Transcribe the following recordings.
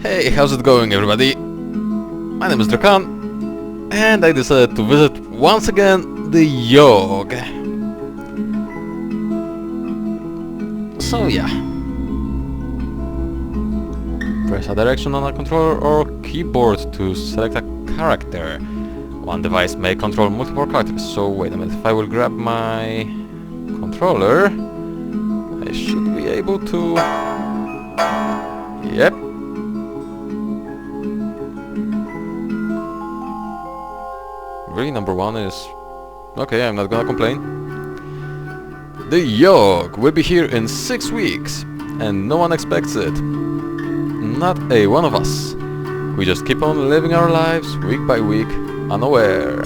Hey, how's it going, everybody? My name is Dracaan, and I decided to visit once again the Yawhg. So yeah. Press a direction on a controller or keyboard to select a character. One device may control multiple characters, so wait a minute, if I will grab my controller, I should be able to... Yep. Really, number one is... Okay, I'm not gonna complain. The Yawhg will be here in 6 weeks, and no one expects it. Not a one of us. We just keep on living our lives week by week, unaware.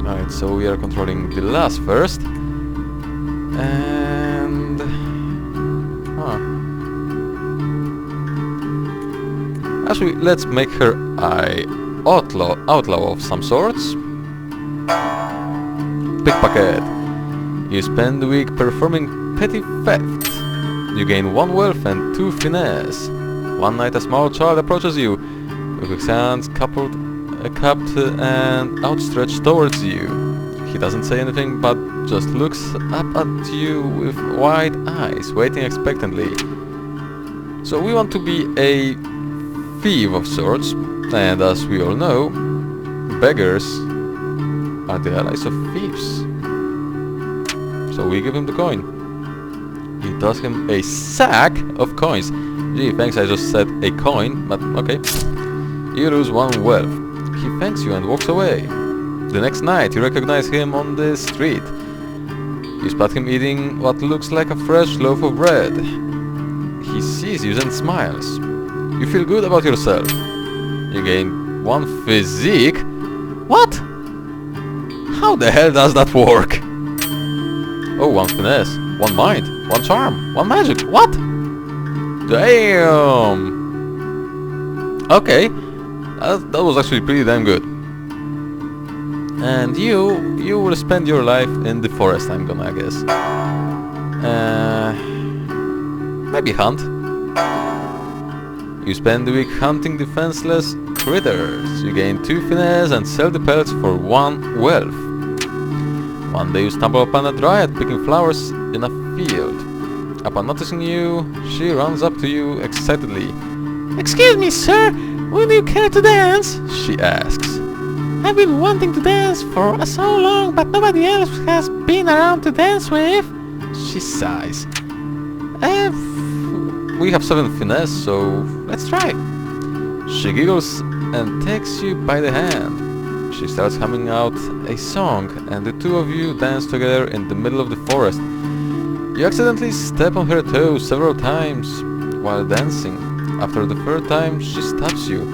Alright, so we are controlling the last first. And... Actually, let's make her a outlaw of some sorts. Pickpocket. You spend the week performing petty theft. You gain 1 wealth and 2 finesse. One night a small child approaches you, with his hands cupped and outstretched towards you. He doesn't say anything, but just looks up at you with wide eyes, waiting expectantly. So we want to be a thief of sorts, and as we all know, beggars are the allies of thieves. So we give him the coin. He toss him a sack of coins. Gee, thanks, I just said a coin, but okay. You lose 1 wealth. He thanks you and walks away. The next night, you recognize him on the street. You spot him eating what looks like a fresh loaf of bread. He sees you and smiles. You feel good about yourself. You gain 1 physique. What? How the hell does that work? Oh, 1 finesse, 1 mind, 1 charm, 1 magic. What? Damn! Okay, that was actually pretty damn good. And you will spend your life in the forest, I'm gonna guess. Maybe hunt. You spend the week hunting defenseless critters. You gain 2 finesse and sell the pelts for 1 wealth. One day you stumble upon a dryad picking flowers in a field. Upon noticing you, she runs up to you excitedly. "Excuse me, sir, would you care to dance?" she asks. "I've been wanting to dance for so long, but nobody else has been around to dance with." She sighs. We have 7 finesse, so let's try. She giggles and takes you by the hand. She starts humming out a song, and the 2 of you dance together in the middle of the forest. You accidentally step on her toes several times while dancing. After the 3rd time, she stops you.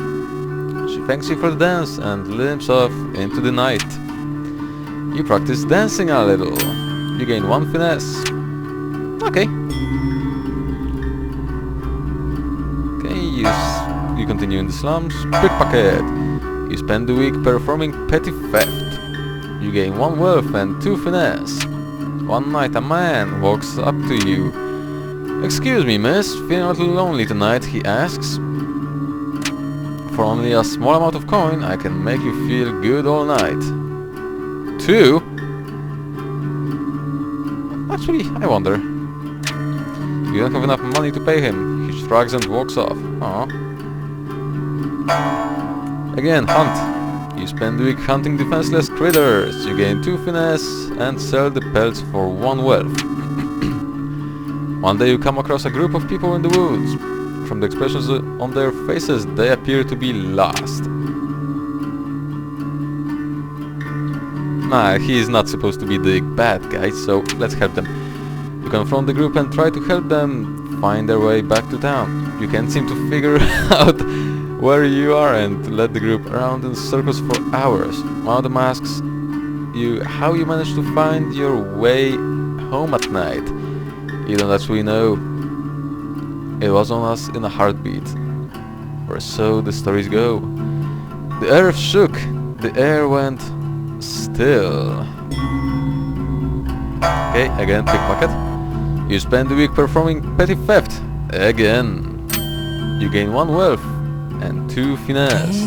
She thanks you for the dance and limps off into the night. You practice dancing a little. You gain 1 finesse. Okay. You continue in the slums. Pickpocket. You spend the week performing petty theft. You gain 1 wealth and 2 finesse. One night a man walks up to you. "Excuse me, miss, feeling a little lonely tonight?" he asks. "For only a small amount of coin, I can make you feel good all night." 2? Actually, I wonder. You don't have enough money to pay him. He shrugs and walks off. Aww. Again, hunt. You spend the week hunting defenseless critters. You gain 2 finesse and sell the pelts for 1 wealth. One day you come across a group of people in the woods. From the expressions on their faces, they appear to be lost. Nah, he is not supposed to be the bad guy, so let's help them. You confront the group and try to help them find their way back to town. You can't seem to figure out where you are and led the group around in circles for hours. One of them asks you how you managed to find your way home at night. You don't actually know. It was on us in a heartbeat. Or so the stories go. The earth shook. The air went still. Okay, again, pickpocket. You spend the week performing petty theft. Again. You gain 1 wealth and 2 finesse.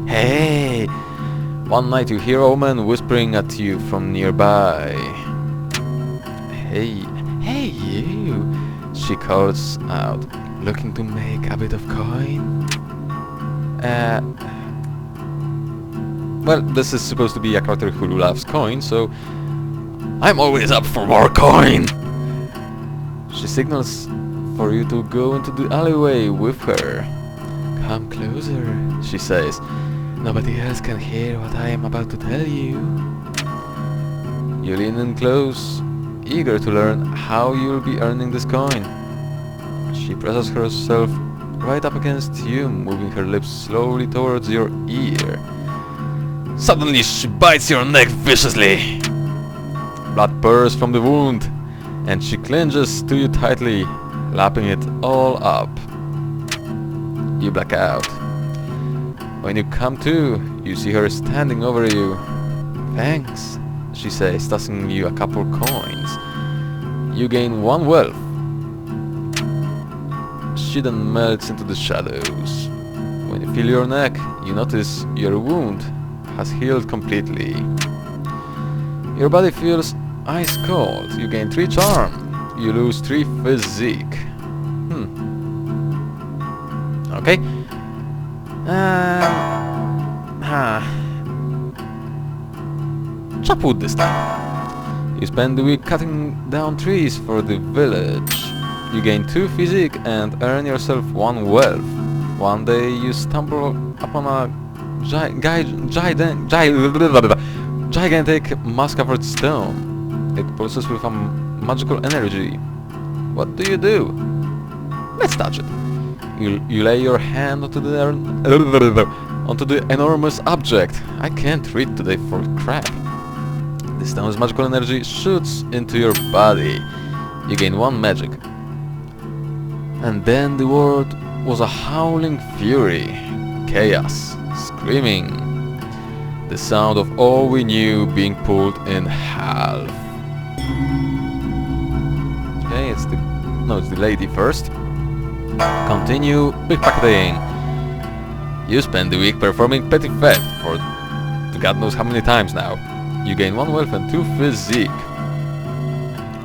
Hey! One night you hear a woman whispering at you from nearby. Hey, hey you! She calls out, looking to make a bit of coin? Well, this is supposed to be a character who loves coin, so I'm always up for more coin! She signals for you to go into the alleyway with her. Come closer, she says. Nobody else can hear what I am about to tell you. You lean in close, eager to learn how you'll be earning this coin. She presses herself right up against you, moving her lips slowly towards your ear. Suddenly she bites your neck viciously. Blood pours from the wound, and she clinches to you tightly, lapping it all up. You black out. When you come to, you see her standing over you. Thanks, she says, tossing you a couple coins. You gain 1 wealth. She then melts into the shadows. When you feel your neck, you notice your wound has healed completely. Your body feels ice cold. You gain 3 charm. You lose 3 physique. Okay. Chop wood this time. You spend the week cutting down trees for the village. You gain 2 physique and earn yourself 1 wealth. One day you stumble upon a gigantic moss-covered stone. It pulses with a magical energy. What do? Let's touch it. You lay your hand onto the enormous object. I can't read today for crap. The stone's magical energy shoots into your body. You gain 1 magic. And then the world was a howling fury. Chaos. Screaming. The sound of all we knew being pulled in half. Okay, it's the lady first. Continue pickpocketing. You spend the week performing petty theft for God knows how many times now. You gain 1 wealth and 2 physique.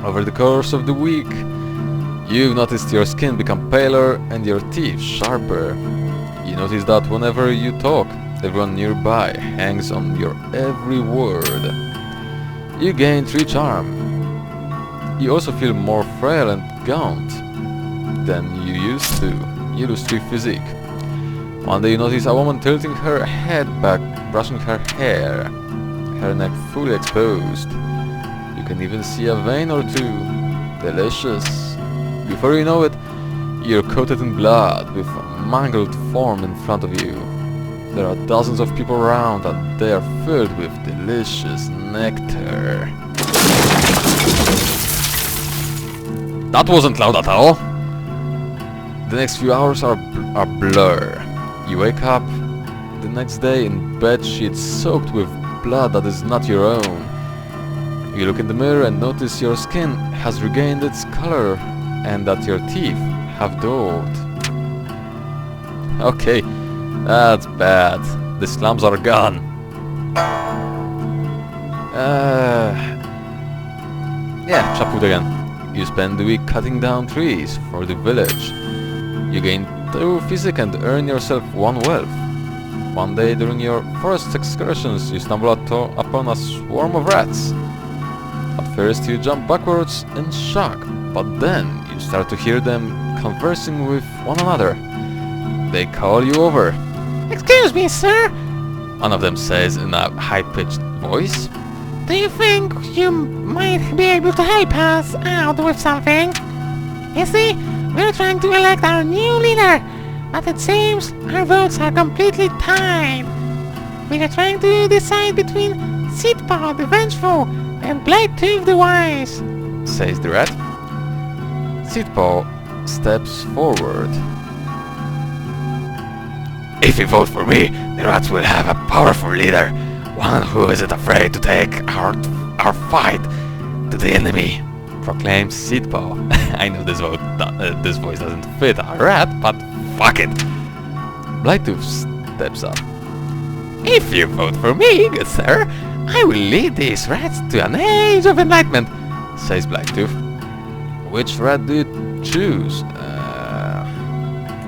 Over the course of the week, you've noticed your skin become paler and your teeth sharper. You notice that whenever you talk, everyone nearby hangs on your every word. You gain 3 charm. You also feel more frail and gaunt than you used to. You lose 3 physique. One day you notice a woman tilting her head back, brushing her hair, her neck fully exposed. You can even see a vein or 2. Delicious. Before you know it, you're coated in blood with a mangled form in front of you. There are dozens of people around and they are filled with delicious nectar. That wasn't loud at all. The next few hours are a blur. You wake up the next day in bed sheets soaked with blood that is not your own. You look in the mirror and notice your skin has regained its color and that your teeth have dulled. Okay, that's bad. The slums are gone. Yeah, chop wood again. You spend the week cutting down trees for the village. You gain 2 physique and earn yourself 1 wealth. One day during your forest excursions, you stumble upon a swarm of rats. At first you jump backwards in shock, but then you start to hear them conversing with one another. They call you over. Excuse me, sir. One of them says in a high-pitched voice. Do you think you might be able to help us out with something? You see, we're trying to elect our new leader, but it seems our votes are completely tied. We are trying to decide between Seedpaw the Vengeful and Blightooth the Wise, says the rat. Seedpaw steps forward. If you vote for me, the rats will have a powerful leader, one who isn't afraid to take our fight to the enemy, proclaims Seedpaw. I know this voice doesn't fit a rat, but fuck it! Blightooth steps up. If you vote for me, good sir, I will lead these rats to an age of enlightenment, says Blightooth. Which rat do you choose?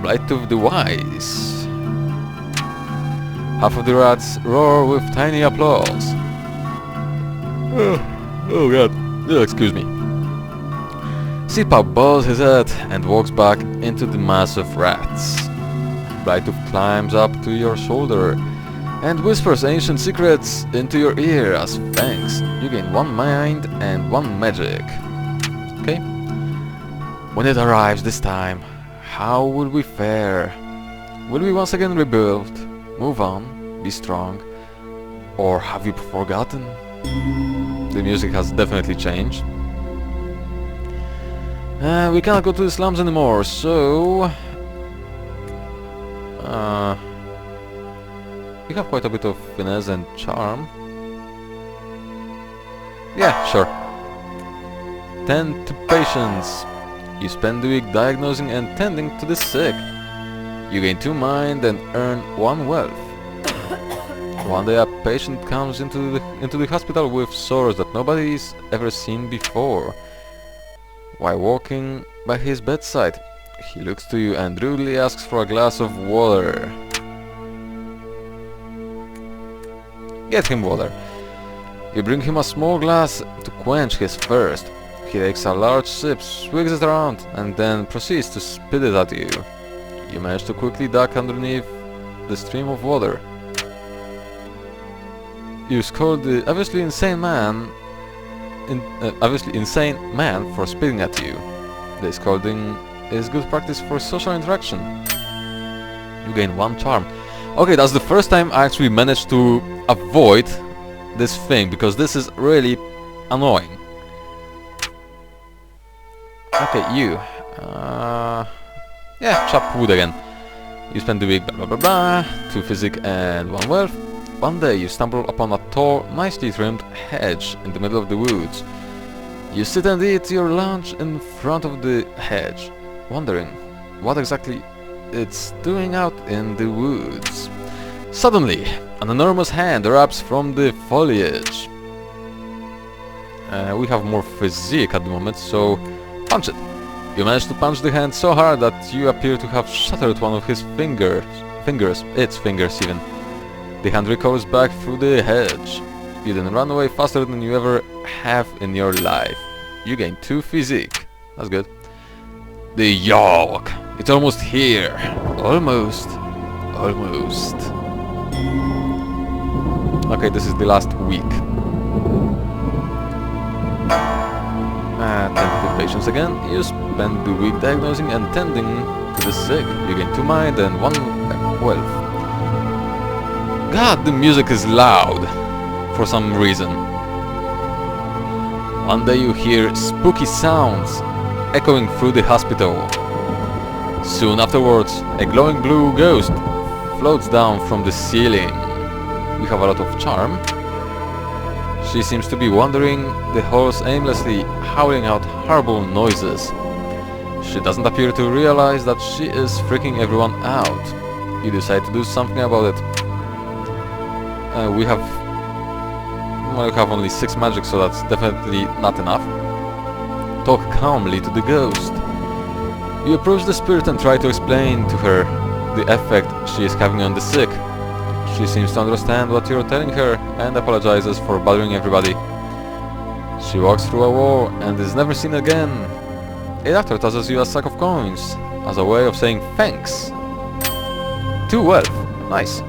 Blightooth the Wise. Half of the rats roar with tiny applause. Oh god, excuse me. Seedpaw bows his head and walks back into the mass of rats. Blightooth climbs up to your shoulder and whispers ancient secrets into your ear as thanks. You gain 1 mind and 1 magic. Okay. When it arrives this time, how will we fare? Will we once again rebuild, move on, be strong, or have you forgotten? The music has definitely changed. We cannot go to the slums anymore, so... we have quite a bit of finesse and charm. Yeah, sure. Tend to patients. You spend the week diagnosing and tending to the sick. You gain 2 mind and earn 1 wealth. One day a patient comes into the hospital with sores that nobody's ever seen before. While walking by his bedside, he looks to you and rudely asks for a glass of water. Get him water. You bring him a small glass to quench his thirst. He takes a large sip, swigs it around, and then proceeds to spit it at you. You manage to quickly duck underneath the stream of water. You scold the obviously insane man for spitting at you. The scolding is good practice for social interaction. You gain 1 charm. Okay, that's the first time I actually managed to avoid this thing, because this is really annoying. Okay, you. Yeah, chop wood again. You spend the week blah blah blah, 2 physic and 1 wealth. One day you stumble upon a tall, nicely trimmed hedge in the middle of the woods. You sit and eat your lunch in front of the hedge, wondering what exactly it's doing out in the woods. Suddenly, an enormous hand erupts from the foliage. We have more physique at the moment, so punch it. You manage to punch the hand so hard that you appear to have shattered one of his its fingers even. The hand recoils back through the hedge. You then run away faster than you ever have in your life. You gain 2 physique. That's good. The Yawhg. It's almost here. Almost. Almost. Okay, this is the last week. Tend to patients again. You spend the week diagnosing and tending to the sick. You gain 2 mind and 1 wealth. God, the music is loud for some reason. One day you hear spooky sounds echoing through the hospital. Soon afterwards, a glowing blue ghost floats down from the ceiling. We have a lot of charm. She seems to be wandering the halls aimlessly, howling out horrible noises. She doesn't appear to realize that she is freaking everyone out. You decide to do something about it. We have only 6 magic, so that's definitely not enough. Talk calmly to the ghost. You approach the spirit and try to explain to her the effect she is having on the sick. She seems to understand what you're telling her and apologizes for bothering everybody. She walks through a wall and is never seen again. A doctor tosses you a sack of coins as a way of saying thanks. 2 wealth. Nice.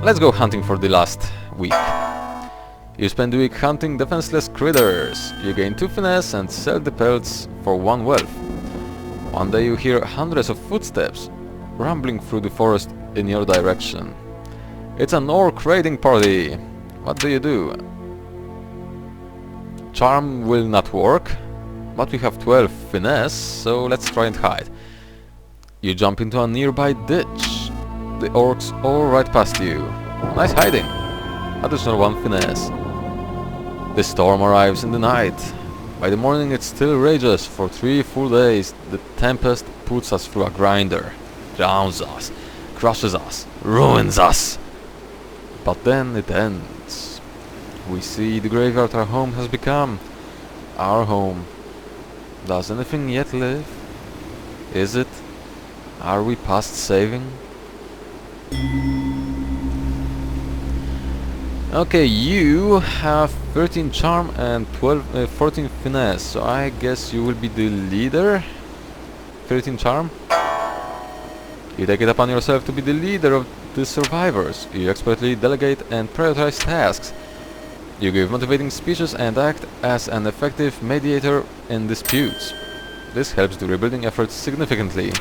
Let's go hunting for the last week. You spend the week hunting defenseless critters. You gain 2 finesse and sell the pelts for 1 wealth. One day you hear hundreds of footsteps rumbling through the forest in your direction. It's an orc raiding party. What do? Charm will not work, but we have 12 finesse, so let's try and hide. You jump into a nearby ditch. The orcs all right past you. Nice hiding. Additional 1 finesse. The storm arrives in the night. By the morning it still rages for 3 full days. The tempest puts us through a grinder, drowns us, crushes us, ruins us. But then it ends. We see the graveyard our home has become. Our home. Does anything yet live? Is it? Are we past saving? Okay, you have 13 charm and 14 finesse, so I guess you will be the leader. 13 charm. You take it upon yourself to be the leader of the survivors. You expertly delegate and prioritize tasks. You give motivating speeches and act as an effective mediator in disputes. This helps the rebuilding efforts significantly.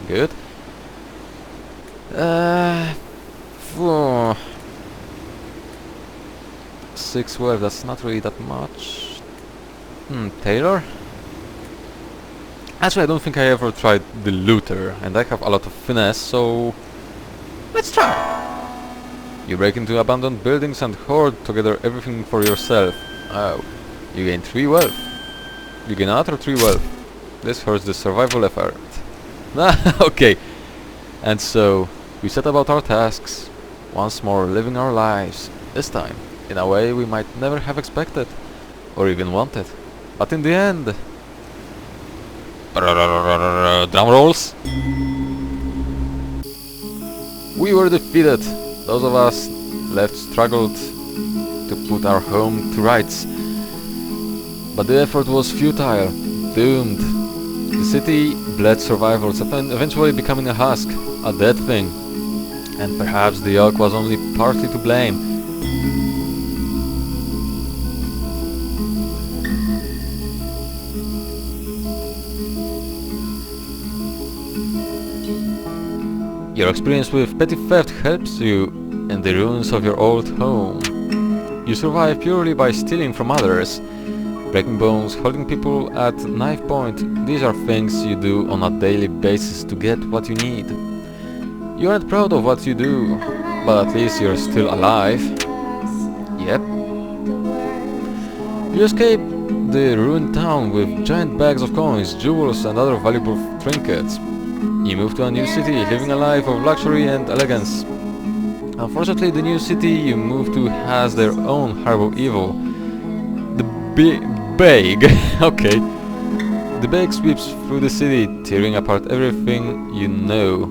Good. Phew. 6 well, that's not really that much. Tailor? Actually, I don't think I ever tried the looter, and I have a lot of finesse, so let's try. You break into abandoned buildings and hoard together everything for yourself. Oh, you gain 3 wealth. You gain another 3 wealth. This hurts the survival effort. Okay. And so, we set about our tasks, once more living our lives, this time in a way we might never have expected, or even wanted. But in the end... Drum rolls! We were defeated. Those of us left struggled to put our home to rights. But the effort was futile, doomed. The city bled survivors, eventually becoming a husk, a dead thing. And perhaps the Yawhg was only partly to blame. Your experience with petty theft helps you in the ruins of your old home. You survive purely by stealing from others. Breaking bones, holding people at knife point, these are things you do on a daily basis to get what you need. You aren't proud of what you do, but at least you're still alive. Yep. You escape the ruined town with giant bags of coins, jewels and other valuable trinkets. You move to a new city, living a life of luxury and elegance. Unfortunately, the new city you move to has their own horrible evil. The Bag. Okay. The Bag sweeps through the city, tearing apart everything you know.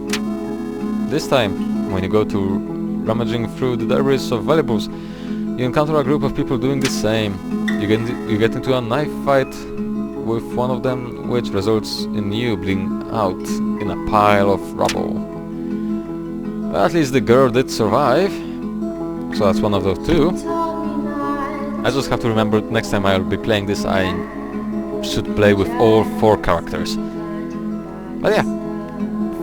This time, when you go to rummaging through the debris of valuables, you encounter a group of people doing the same. You get into a knife fight with one of them, which results in you bleeding out in a pile of rubble. Well, at least the girl did survive, so that's one of those 2. I just have to remember next time I'll be playing this, I should play with all 4 characters. But yeah,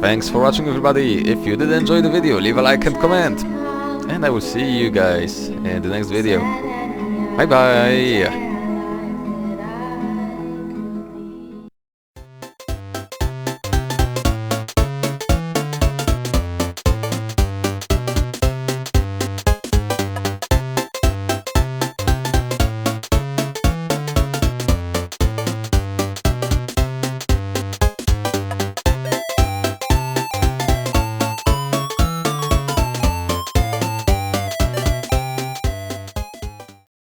thanks for watching everybody. If you did enjoy the video, leave a like and comment, and I will see you guys in the next video. Bye bye!